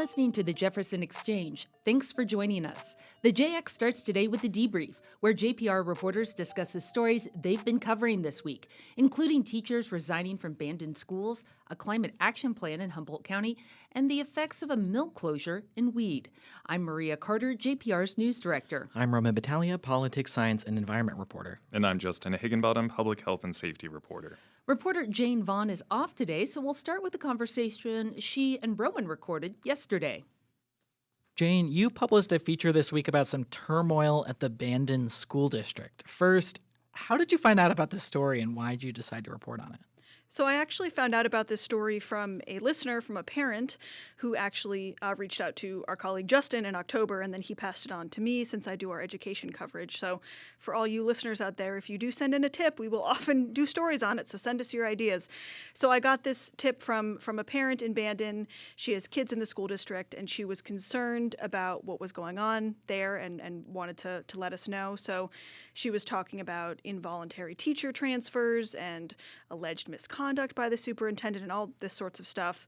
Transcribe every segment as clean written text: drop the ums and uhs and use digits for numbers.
listening to the Jefferson Exchange. Thanks for joining us. The JX starts today with the debrief, where JPR reporters discuss the stories they've been covering this week, including teachers resigning from Bandon schools, a climate action plan in Humboldt County, and the effects of a mill closure in Weed. I'm Maria Carter, JPR's news director. I'm Roman Battaglia, politics, science, and environment reporter. And I'm Justin Higginbottom, public health and safety reporter. Reporter Jane Vaughan is off today, so we'll start with the conversation she and Rowan recorded yesterday. Jane, you published a feature this week about some turmoil at the Bandon School District. First, how did you find out about this story and why did you decide to report on it? So I actually found out about this story from a listener, from a parent who actually reached out to our colleague Justin in October, and then he passed it on to me since I do our education coverage. So for all you listeners out there, if you do send in a tip, we will often do stories on it, so send us your ideas. So I got this tip from a parent in Bandon. She has kids in the school district, and she was concerned about what was going on there and wanted to let us know. So she was talking about involuntary teacher transfers and alleged misconduct by the superintendent and all this sorts of stuff.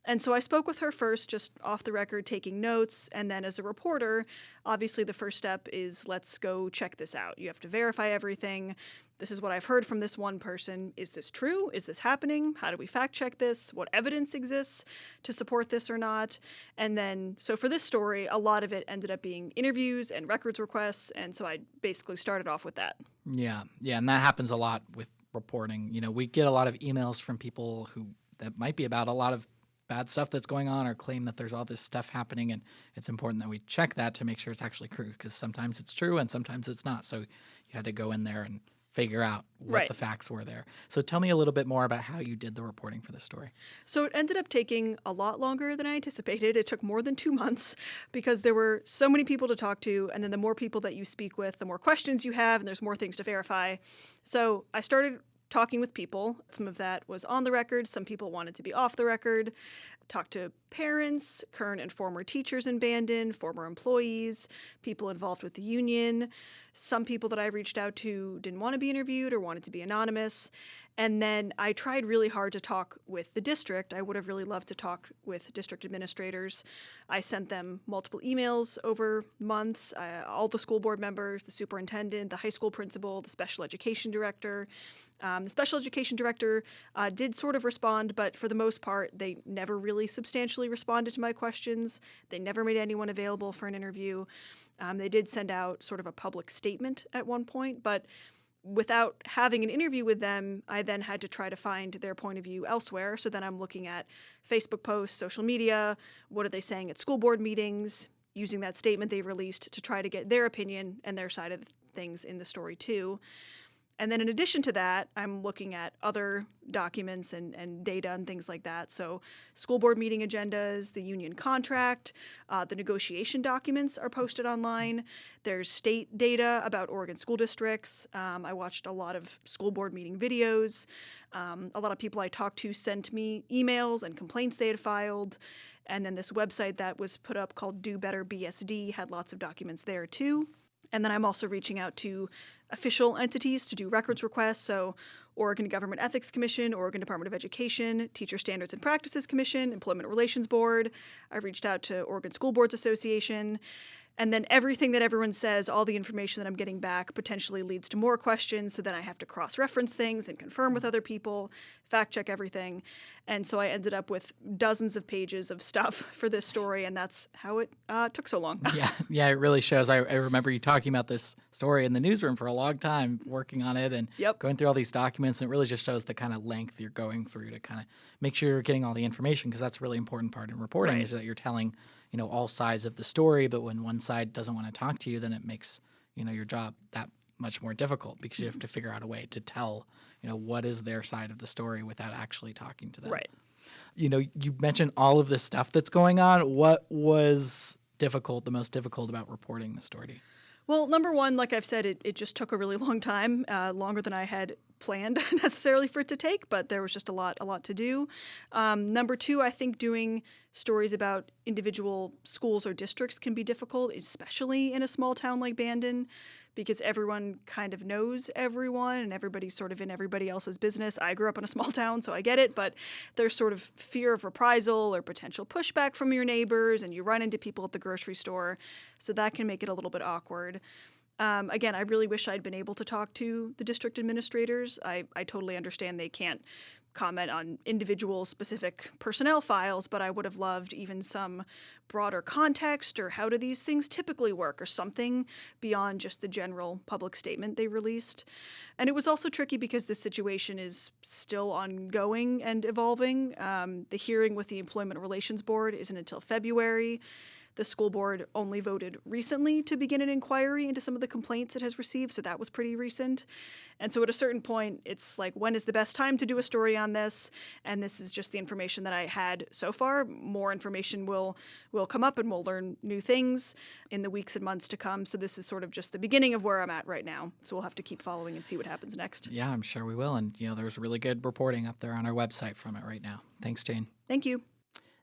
And so I spoke with her first, just off the record, taking notes. And then as a reporter, obviously the first step is let's go check this out. You have to verify everything. This is what I've heard from this one person. Is this true? Is this happening? How do we fact check this? What evidence exists to support this or not? And then, so for this story, a lot of it ended up being interviews and records requests. And so I basically started off with that. Yeah, and that happens a lot with reporting. You know, we get a lot of emails from people that might be about a lot of bad stuff that's going on or claim that there's all this stuff happening, and it's important that we check that to make sure it's actually true, because sometimes it's true and sometimes it's not. So you had to go in there and figure out what the facts were there. So tell me a little bit more about how you did the reporting for this story. So it ended up taking a lot longer than I anticipated. It took more than 2 months because there were so many people to talk to, and then the more people that you speak with, the more questions you have, and there's more things to verify. So I started talking with people. Some of that was on the record. Some people wanted to be off the record. Talked to parents, current and former teachers in Bandon, former employees, people involved with the union. Some people that I reached out to didn't want to be interviewed or wanted to be anonymous. And then I tried really hard to talk with the district. I would have really loved to talk with district administrators. I sent them multiple emails over months, all the school board members, the superintendent, the high school principal, the special education director. The special education director did sort of respond, but for the most part, they never really substantially responded to my questions. They never made anyone available for an interview. They did send out sort of a public statement at one point, but without having an interview with them, I then had to try to find their point of view elsewhere. So then I'm looking at Facebook posts, social media, what are they saying at school board meetings, using that statement they released to try to get their opinion and their side of things in the story too. And then in addition to that, I'm looking at other documents and data and things like that. So school board meeting agendas, the union contract, the negotiation documents are posted online. There's state data about Oregon school districts. I watched a lot of school board meeting videos. A lot of people I talked to sent me emails and complaints they had filed. And then this website that was put up called Do Better BSD had lots of documents there too. And then I'm also reaching out to official entities to do records requests. So Oregon Government Ethics Commission, Oregon Department of Education, Teacher Standards and Practices Commission, Employment Relations Board. I reached out to Oregon School Boards Association. And then everything that everyone says, all the information that I'm getting back potentially leads to more questions. So then I have to cross-reference things and confirm with other people, fact-check everything. And so I ended up with dozens of pages of stuff for this story, and that's how it took so long. Yeah, it really shows. I remember you talking about this story in the newsroom for a long time, working on it and going through all these documents. And it really just shows the kind of length you're going through to kind of make sure you're getting all the information, because that's a really important part in reporting is that you're telling all sides of the story. But when one side doesn't want to talk to you, then it makes, your job that much more difficult, because you have to figure out a way to tell, what is their side of the story without actually talking to them. Right. You mentioned all of this stuff that's going on. What was the most difficult about reporting the story? Well, number one, like I've said, it just took a really long time, longer than I had planned necessarily for it to take, but there was just a lot to do. Number two, I think doing Stories about individual schools or districts can be difficult, especially in a small town like Bandon, because everyone kind of knows everyone and everybody's sort of in everybody else's business. I grew up in a small town, so I get it, but there's sort of fear of reprisal or potential pushback from your neighbors, and you run into people at the grocery store, so that can make it a little bit awkward. Again, I really wish I'd been able to talk to the district administrators. I totally understand they can't comment on individual specific personnel files, but I would have loved even some broader context or how do these things typically work or something beyond just the general public statement they released. And it was also tricky because this situation is still ongoing and evolving. The hearing with the Employment Relations Board isn't until February. The school board only voted recently to begin an inquiry into some of the complaints it has received, so that was pretty recent. And so at a certain point, it's like, when is the best time to do a story on this? And this is just the information that I had so far. More information will come up and we'll learn new things in the weeks and months to come. So this is sort of just the beginning of where I'm at right now. So we'll have to keep following and see what happens next. Yeah, I'm sure we will. And, there's really good reporting up there on our website from it right now. Thanks, Jane. Thank you.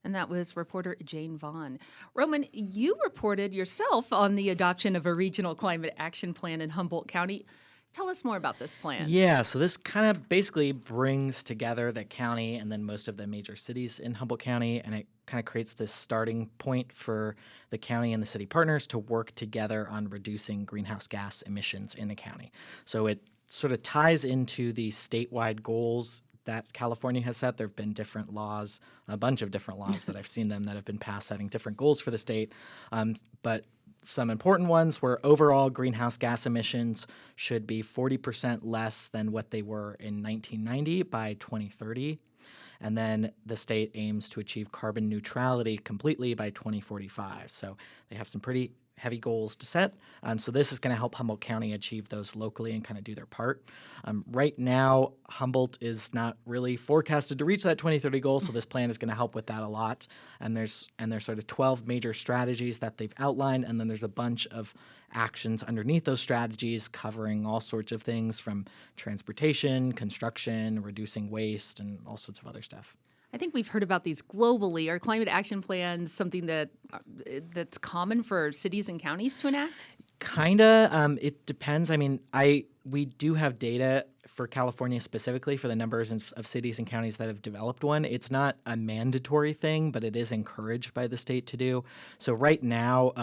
And that was reporter Jane Vaughan. Roman, you reported yourself on the adoption of a regional climate action plan in Humboldt County. Tell us more about this plan. Yeah, so this kind of basically brings together the county and then most of the major cities in Humboldt County, and it kind of creates this starting point for the county and the city partners to work together on reducing greenhouse gas emissions in the county. So it sort of ties into the statewide goals that California has set. There have been different laws, a bunch of different laws that I've seen them that have been passed setting different goals for the state. But some important ones were overall greenhouse gas emissions should be 40% less than what they were in 1990 by 2030. And then the state aims to achieve carbon neutrality completely by 2045. So they have some pretty heavy goals to set. So this is going to help Humboldt County achieve those locally and kind of do their part. Right now, Humboldt is not really forecasted to reach that 2030 goal, so this plan is going to help with that a lot. And there's sort of 12 major strategies that they've outlined, and then there's a bunch of actions underneath those strategies covering all sorts of things from transportation, construction, reducing waste, and all sorts of other stuff. I think we've heard about these globally. Are climate action plans something that's common for cities and counties to enact? Kinda. It depends. I mean, we do have data for California specifically for the numbers of cities and counties that have developed one. It's not a mandatory thing, but it is encouraged by the state to do. So right now,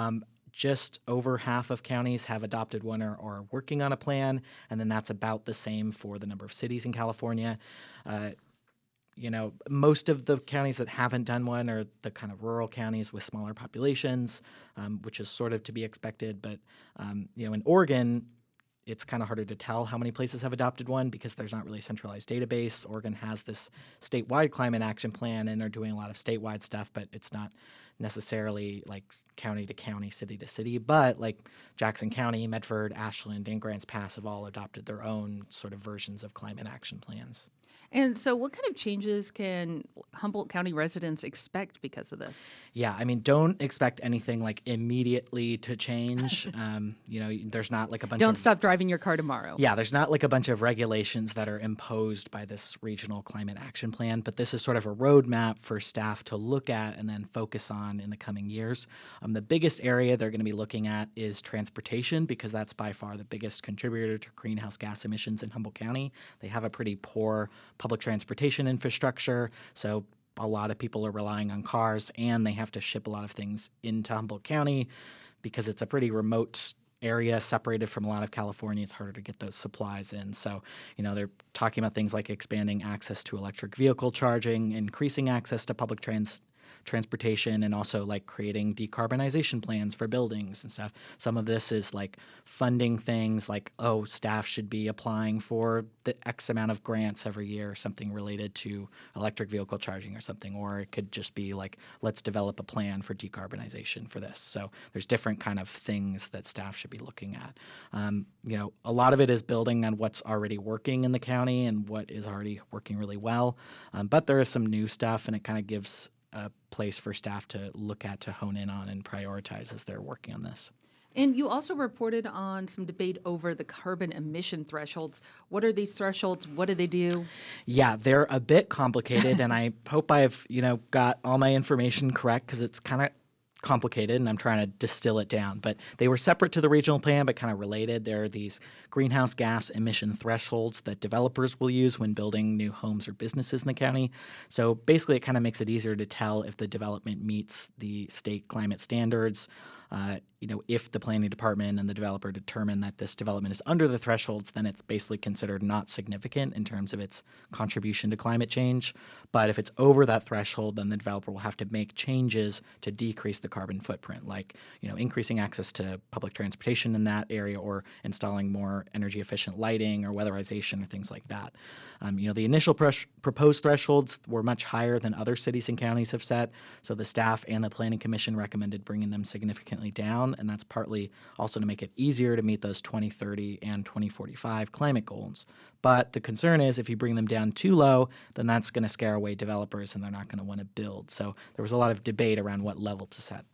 just over half of counties have adopted one or are working on a plan, and then that's about the same for the number of cities in California. Most of the counties that haven't done one are the kind of rural counties with smaller populations, which is sort of to be expected. But, in Oregon, it's kind of harder to tell how many places have adopted one because there's not really a centralized database. Oregon has this statewide climate action plan, and they're doing a lot of statewide stuff, but it's not necessarily like county to county, city to city. But like Jackson County, Medford, Ashland, and Grants Pass have all adopted their own sort of versions of climate action plans. And so what kind of changes can Humboldt County residents expect because of this? Yeah, I mean, don't expect anything like immediately to change. There's not like a bunch Don't stop driving your car tomorrow. Yeah, there's not like a bunch of regulations that are imposed by this regional climate action plan, but this is sort of a roadmap for staff to look at and then focus on in the coming years. The biggest area they're going to be looking at is transportation because that's by far the biggest contributor to greenhouse gas emissions in Humboldt County. They have a pretty poor public transportation infrastructure, so a lot of people are relying on cars, and they have to ship a lot of things into Humboldt County because it's a pretty remote area separated from a lot of California. It's harder to get those supplies in. So, they're talking about things like expanding access to electric vehicle charging, increasing access to public transportation, and also like creating decarbonization plans for buildings and stuff. Some of this is like funding things like, staff should be applying for the X amount of grants every year, something related to electric vehicle charging or something, or it could just be like, let's develop a plan for decarbonization for this. So there's different kind of things that staff should be looking at. A lot of it is building on what's already working in the county and what is already working really well. But there is some new stuff, and it kind of gives a place for staff to look at, to hone in on, and prioritize as they're working on this. And you also reported on some debate over the carbon emission thresholds. What are these thresholds? What do they do? Yeah, they're a bit complicated, and I hope I've, got all my information correct because it's kind of complicated and I'm trying to distill it down. But they were separate to the regional plan, but kind of related. There are these greenhouse gas emission thresholds that developers will use when building new homes or businesses in the county. So basically, it kind of makes it easier to tell if the development meets the state climate standards. If the planning department and the developer determine that this development is under the thresholds, then it's basically considered not significant in terms of its contribution to climate change. But if it's over that threshold, then the developer will have to make changes to decrease the carbon footprint, like increasing access to public transportation in that area or installing more energy efficient lighting or weatherization or things like that. The initial proposed thresholds were much higher than other cities and counties have set, so the staff and the Planning Commission recommended bringing them significantly down, and that's partly also to make it easier to meet those 2030 and 2045 climate goals. But the concern is if you bring them down too low, then that's going to scare away developers and they're not going to want to build. So there was a lot of debate around what level to set.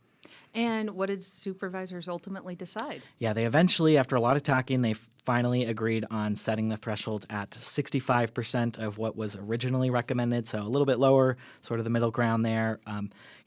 And what did supervisors ultimately decide? Yeah, they eventually, after a lot of talking, they finally agreed on setting the thresholds at 65% of what was originally recommended, so a little bit lower, sort of the middle ground there.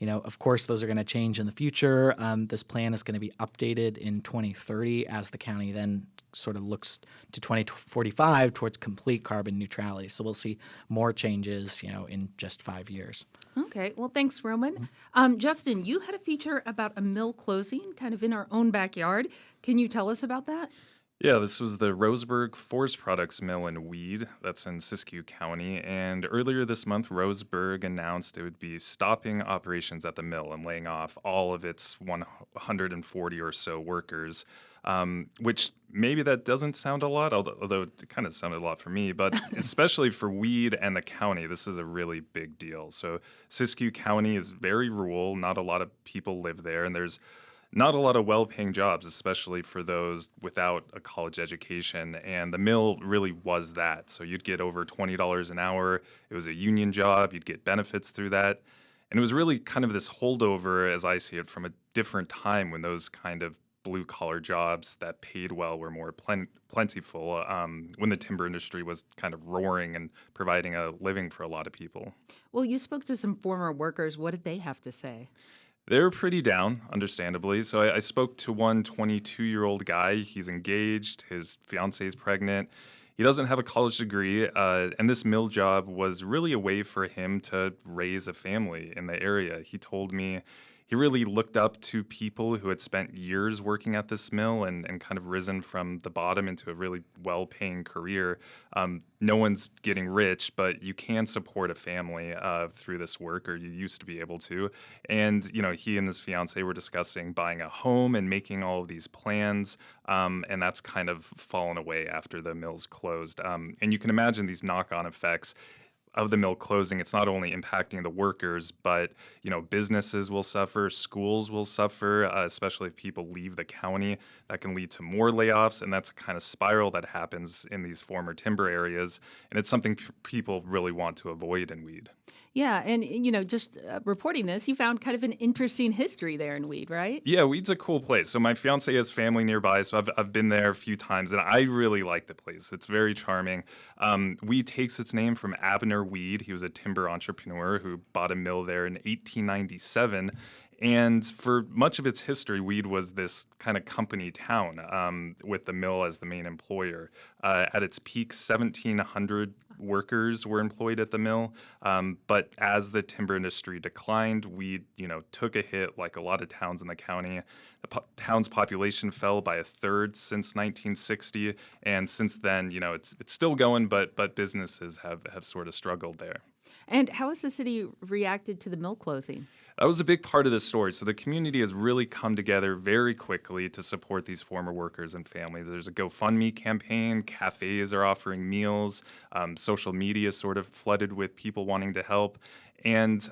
Of course, those are going to change in the future. This plan is going to be updated in 2030 as the county then sort of looks to 2045 towards complete carbon neutrality. So we'll see more changes, in just 5 years. Okay. Well, thanks, Roman. Justin, you had a feature about a mill closing kind of in our own backyard. Can you tell us about that? Yeah, this was the Roseburg Forest Products mill in Weed, that's in Siskiyou County. And earlier this month, Roseburg announced it would be stopping operations at the mill and laying off all of its 140 or so workers, which maybe that doesn't sound a lot, although it kind of sounded a lot for me, but especially for Weed and the county, this is a really big deal. So Siskiyou County is very rural, not a lot of people live there, and there's not a lot of well-paying jobs, especially for those without a college education. And the mill really was that. So you'd get over $20 an hour. It was a union job. You'd get benefits through that. And it was really kind of this holdover, as I see it, from a different time when those kind of blue-collar jobs that paid well were more plentiful, when the timber industry was kind of roaring and providing a living for a lot of people. Well, you spoke to some former workers. What did they have to say? They were pretty down, understandably. So I spoke to one 22-year-old guy. He's engaged. His fiancée is pregnant. He doesn't have a college degree, and this mill job was really a way for him to raise a family in the area. He told me he really looked up to people who had spent years working at this mill and kind of risen from the bottom into a really well-paying career. No one's getting rich, but you can support a family through this work, or you used to be able to. And, he and his fiancée were discussing buying a home and making all of these plans, and that's kind of fallen away after the mill's closed. And you can imagine these knock-on effects of the mill closing. It's not only impacting the workers, but businesses will suffer, schools will suffer, especially if people leave the county. That can lead to more layoffs, and that's a kind of spiral that happens in these former timber areas, and it's something people really want to avoid in Weed. Yeah, and just reporting this, you found kind of an interesting history there in Weed, right? Yeah, Weed's a cool place. So my fiance has family nearby, so I've been there a few times, and I really like the place. It's very charming. Weed takes its name from Abner Weed. He was a timber entrepreneur who bought a mill there in 1897. And for much of its history, Weed was this kind of company town, with the mill as the main employer. At its peak, 1,700 workers were employed at the mill. But as the timber industry declined, Weed, took a hit like a lot of towns in the county. The town's population fell by a third since 1960. And since then, it's still going, but businesses have sort of struggled there. And how has the city reacted to the mill closing? That was a big part of the story. So the community has really come together very quickly to support these former workers and families. There's a GoFundMe campaign. Cafes are offering meals. Social media is sort of flooded with people wanting to help. And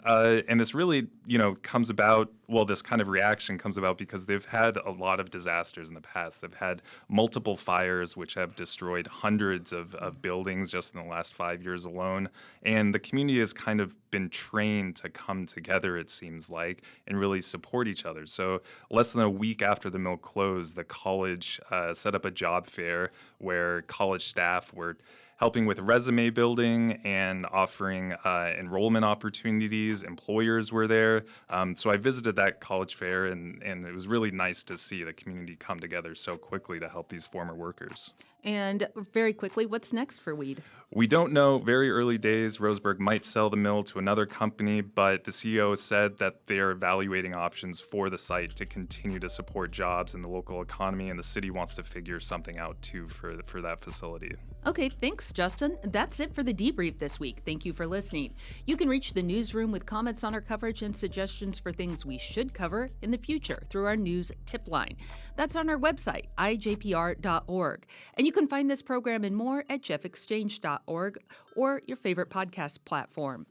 this really, comes about, this kind of reaction comes about because they've had a lot of disasters in the past. They've had multiple fires, which have destroyed hundreds of buildings just in the last 5 years alone. And the community has kind of been trained to come together, it seems, seems like, and really support each other. So less than a week after the mill closed, the college set up a job fair where college staff were helping with resume building and offering enrollment opportunities. Employers were there. So I visited that college fair, and it was really nice to see the community come together so quickly to help these former workers. And very quickly, what's next for Weed? We don't know. Very early days, Roseburg might sell the mill to another company, but the CEO said that they're evaluating options for the site to continue to support jobs in the local economy, and the city wants to figure something out too for that facility. Okay, thanks, Justin. That's it for the debrief this week. Thank you for listening. You can reach the newsroom with comments on our coverage and suggestions for things we should cover in the future through our news tip line. That's on our website, ijpr.org. And you can find this program and more at jeffexchange.org or your favorite podcast platform.